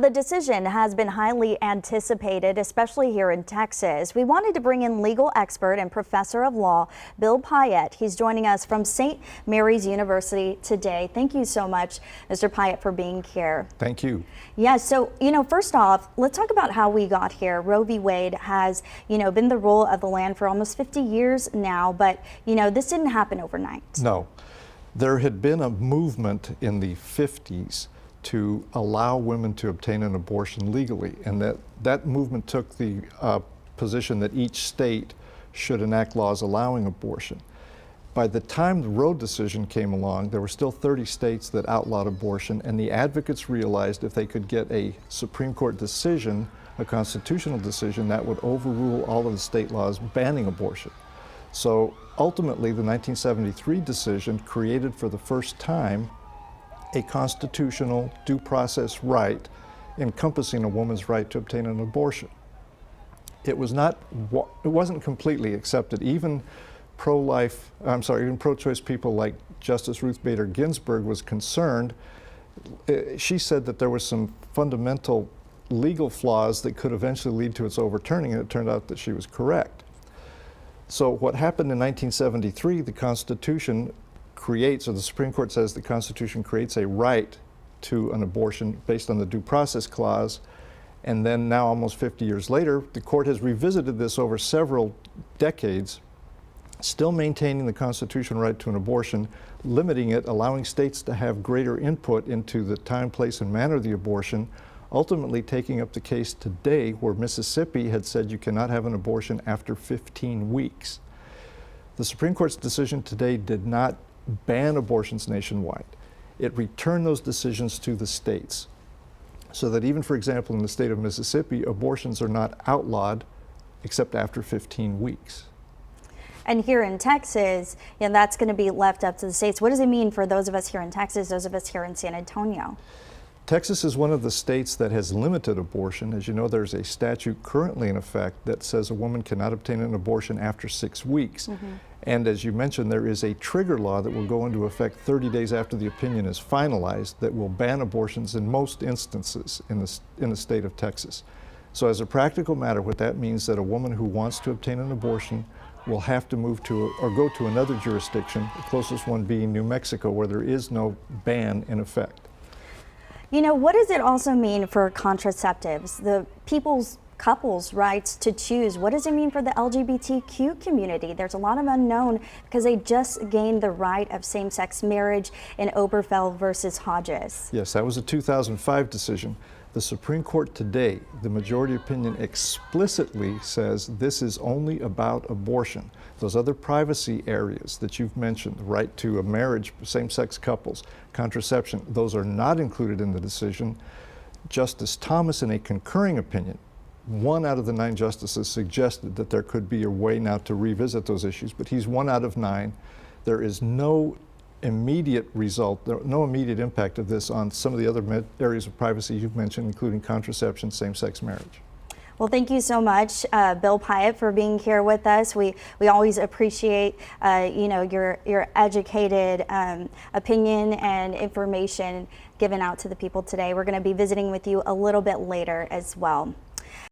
The decision has been highly anticipated, especially here in Texas. We wanted to bring in legal expert and professor of law, Bill Pyatt. He's joining us from St. Mary's University today. Thank you so much, Mr. Pyatt, for being here. Thank you. Yeah, so, first off, let's talk about how we got here. Roe v. Wade has, been the rule of the land for almost 50 years now, but, this didn't happen overnight. No. There had been a movement in the 50s to allow women to obtain an abortion legally, and that movement took the position that each state should enact laws allowing abortion. By the time the Roe decision came along, there were still 30 states that outlawed abortion, and the advocates realized if they could get a Supreme Court decision, a constitutional decision, that would overrule all of the state laws banning abortion. So ultimately, the 1973 decision created for the first time a constitutional due process right encompassing a woman's right to obtain an abortion. It wasn't completely accepted. Even pro-choice people like Justice Ruth Bader Ginsburg was concerned. She said that there were some fundamental legal flaws that could eventually lead to its overturning, and it turned out that she was correct. So what happened in 1973, the Constitution creates, or the Supreme Court says the Constitution creates a right to an abortion based on the Due Process Clause, and then now almost 50 years later, the court has revisited this over several decades, still maintaining the constitutional right to an abortion, limiting it, allowing states to have greater input into the time, place, and manner of the abortion, ultimately taking up the case today where Mississippi had said you cannot have an abortion after 15 weeks. The Supreme Court's decision today did not ban abortions nationwide. It returned those decisions to the states, so that even, for example, in the state of Mississippi, abortions are not outlawed except after 15 weeks. And here in Texas, that's going to be left up to the states. What does it mean for those of us here in Texas, those of us here in San Antonio? Texas is one of the states that has limited abortion. As you know, there's a statute currently in effect that says a woman cannot obtain an abortion after 6 weeks. And as you mentioned, there is a trigger law that will go into effect 30 days after the opinion is finalized that will ban abortions in most instances in the state of Texas. So as a practical matter, what that means is that a woman who wants to obtain an abortion will have to move to or go to another jurisdiction, the closest one being New Mexico, where there is no ban in effect. What does it also mean for contraceptives, the couples' rights to choose? What does it mean for the LGBTQ community? There's a lot of unknown because they just gained the right of same-sex marriage in Obergefell versus Hodges. Yes, that was a 2005 decision. The Supreme Court today, the majority opinion explicitly says this is only about abortion. Those other privacy areas that you've mentioned, the right to a marriage, same-sex couples, contraception, those are not included in the decision. Justice Thomas, in a concurring opinion, 1 out of the 9 justices suggested that there could be a way now to revisit those issues, but he's 1 out of 9. There is no immediate result, no immediate impact of this on some of the other areas of privacy you've mentioned, including contraception, same-sex marriage. Well, thank you so much, Bill Pyatt, for being here with us. We always appreciate, your educated opinion and information given out to the people today. We're going to be visiting with you a little bit later as well.